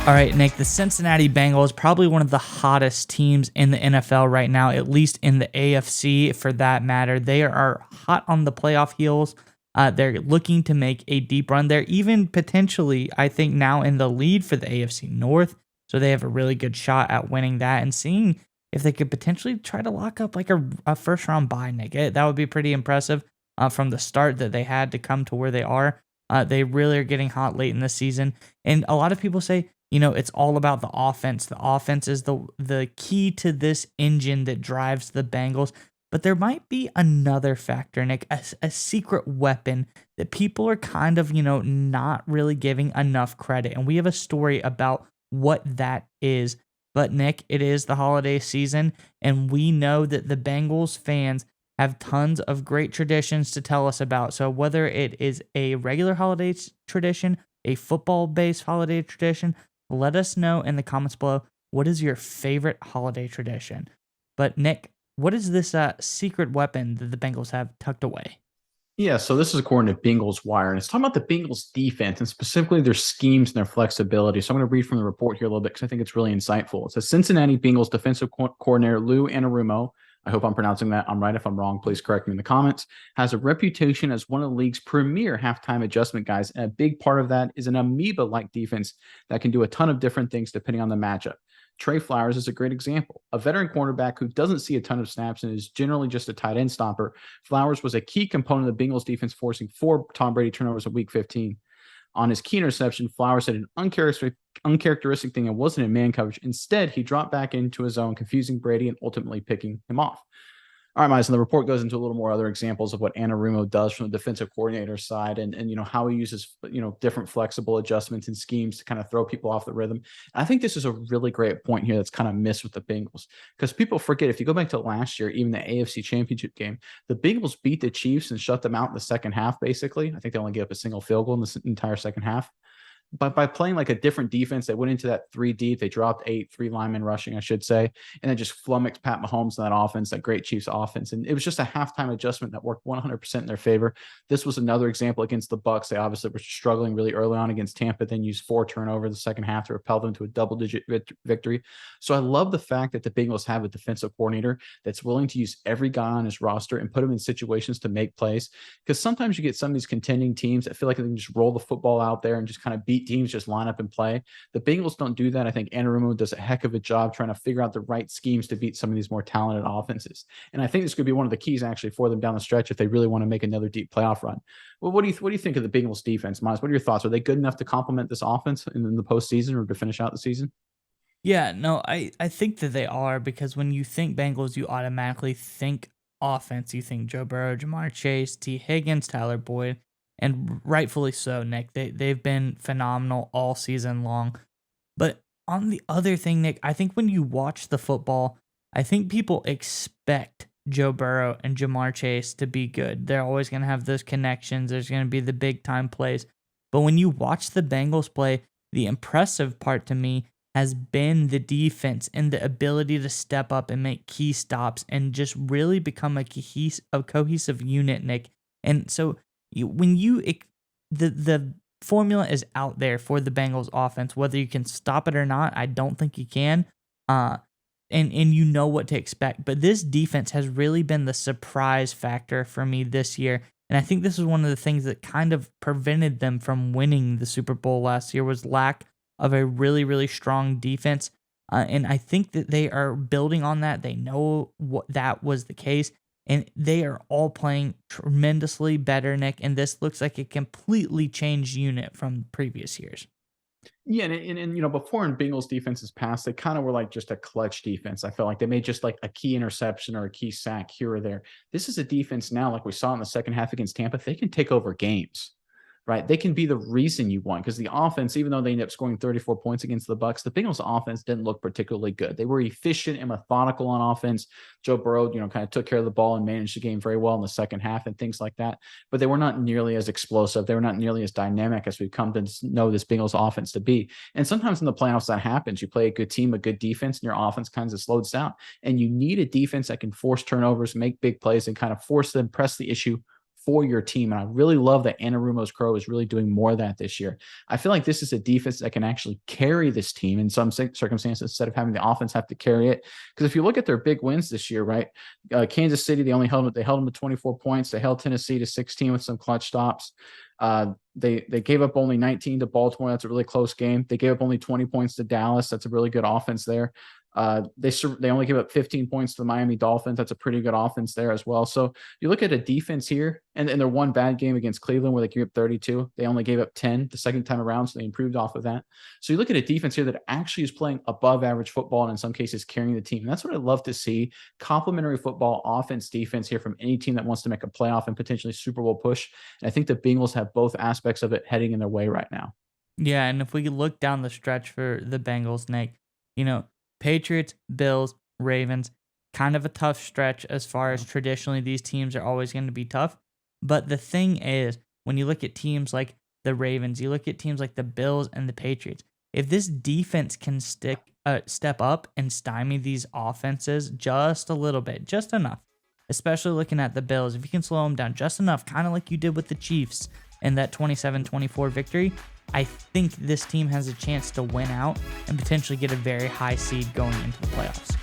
All right, Nick, the Cincinnati Bengals, probably one of the hottest teams in the NFL right now, at least in the AFC for that matter. They are hot on the playoff heels. They're looking to make a deep run. They're even potentially, I think, now in the lead for the AFC North. So they have a really good shot at winning that and seeing if they could potentially try to lock up like a first round bye, Nick. That would be pretty impressive from the start that they had to come to where they are. They really are getting hot late in the season. And a lot of people say, it's all about the offense. The offense is the key to this engine that drives the Bengals. But there might be another factor, Nick, a secret weapon that people are kind of, not really giving enough credit. And we have a story about what that is. But Nick, it is the holiday season, and we know that the Bengals fans have tons of great traditions to tell us about. So whether it is a regular holiday tradition, a football-based holiday tradition, let us know in the comments below, what is your favorite holiday tradition? But Nick, what is this secret weapon that the Bengals have tucked away? Yeah, so this is according to Bengals Wire, and it's talking about the Bengals defense and specifically their schemes and their flexibility. So I'm going to read from the report here a little bit because I think it's really insightful. It says Cincinnati Bengals defensive coordinator Lou Anarumo, I hope I'm pronouncing that. I'm right. If I'm wrong, please correct me in the comments. Has a reputation as one of the league's premier halftime adjustment guys. And a big part of that is an amoeba like defense that can do a ton of different things depending on the matchup. Trey Flowers is a great example. A veteran cornerback who doesn't see a ton of snaps and is generally just a tight end stomper. Flowers was a key component of the Bengals defense, forcing 4 Tom Brady turnovers in week 15. On his key interception, Flowers said an uncharacteristic thing and wasn't in man coverage. Instead, he dropped back into his zone, confusing Brady and ultimately picking him off. All right, Miles, and the report goes into a little more other examples of what Anarumo does from the defensive coordinator side and how he uses, different flexible adjustments and schemes to kind of throw people off the rhythm. And I think this is a really great point here that's kind of missed with the Bengals because people forget if you go back to last year, even the AFC Championship game, the Bengals beat the Chiefs and shut them out in the second half, basically. I think they only gave up a single field goal in the entire second half. But by playing like a different defense, they went into that 3 deep. They dropped 3 linemen rushing, I should say, and then just flummoxed Pat Mahomes in that offense, that great Chiefs offense. And it was just a halftime adjustment that worked 100% in their favor. This was another example against the Bucs. They obviously were struggling really early on against Tampa, then used 4 turnovers the second half to propel them to a double-digit victory. So I love the fact that the Bengals have a defensive coordinator that's willing to use every guy on his roster and put them in situations to make plays. Because sometimes you get some of these contending teams that feel like they can just roll the football out there and just kind of beat teams just line up and play. The Bengals don't do that. I think Anarumo does a heck of a job trying to figure out the right schemes to beat some of these more talented offenses. And I think this could be one of the keys actually for them down the stretch if they really want to make another deep playoff run. Well, what do you think of the Bengals defense, Miles? What are your thoughts? Are they good enough to complement this offense in the postseason or to finish out the season? Yeah, no, I think that they are because when you think Bengals, you automatically think offense. You think Joe Burrow, Jamar Chase, T. Higgins, Tyler Boyd, and rightfully so, Nick. They've been phenomenal all season long. But on the other thing, Nick, I think when you watch the football, I think people expect Joe Burrow and Jamar Chase to be good. They're always going to have those connections. There's going to be the big time plays. But when you watch the Bengals play, the impressive part to me has been the defense and the ability to step up and make key stops and just really become a cohesive unit, Nick. And so when the formula is out there for the Bengals offense, whether you can stop it or not, I don't think you can. And you know what to expect. But this defense has really been the surprise factor for me this year. And I think this is one of the things that kind of prevented them from winning the Super Bowl last year was lack of a really, really strong defense. And I think that they are building on that. They know what that was the case. And they are all playing tremendously better, Nick. And this looks like a completely changed unit from previous years. Yeah, and before in Bengals defenses past, they kind of were like just a clutch defense. I felt like they made just like a key interception or a key sack here or there. This is a defense now, like we saw in the second half against Tampa, they can take over games, right? They can be the reason you won because the offense, even though they ended up scoring 34 points against the Bucs, the Bengals offense didn't look particularly good. They were efficient and methodical on offense. Joe Burrow, kind of took care of the ball and managed the game very well in the second half and things like that. But they were not nearly as explosive. They were not nearly as dynamic as we've come to know this Bengals offense to be. And sometimes in the playoffs that happens. You play a good team, a good defense, and your offense kind of slows down. And you need a defense that can force turnovers, make big plays, and kind of force them, press the issue, for your team. And I really love that Anarumo's Crow is really doing more of that this year. I feel like this is a defense that can actually carry this team in some circumstances instead of having the offense have to carry it. Because if you look at their big wins this year, right? Kansas City, they held them to 24 points. They held Tennessee to 16 with some clutch stops. They gave up only 19 to Baltimore. That's a really close game. They gave up only 20 points to Dallas. That's a really good offense there. They only gave up 15 points to the Miami Dolphins. That's a pretty good offense there as well. So you look at a defense here, and their one bad game against Cleveland where they gave up 32. They only gave up 10 the second time around, so they improved off of that. So you look at a defense here that actually is playing above average football and in some cases carrying the team. And that's what I love to see. Complementary football, offense, defense here from any team that wants to make a playoff and potentially Super Bowl push. And I think the Bengals have both aspects of it heading in their way right now. Yeah, and if we look down the stretch for the Bengals, Nick, you know, Patriots, Bills, Ravens, kind of a tough stretch as far as traditionally these teams are always going to be tough. But the thing is, when you look at teams like the Ravens, you look at teams like the Bills and the Patriots, if this defense can step up and stymie these offenses just a little bit, just enough, especially looking at the Bills, if you can slow them down just enough, kind of like you did with the Chiefs in that 27-24 victory, I think this team has a chance to win out and potentially get a very high seed going into the playoffs.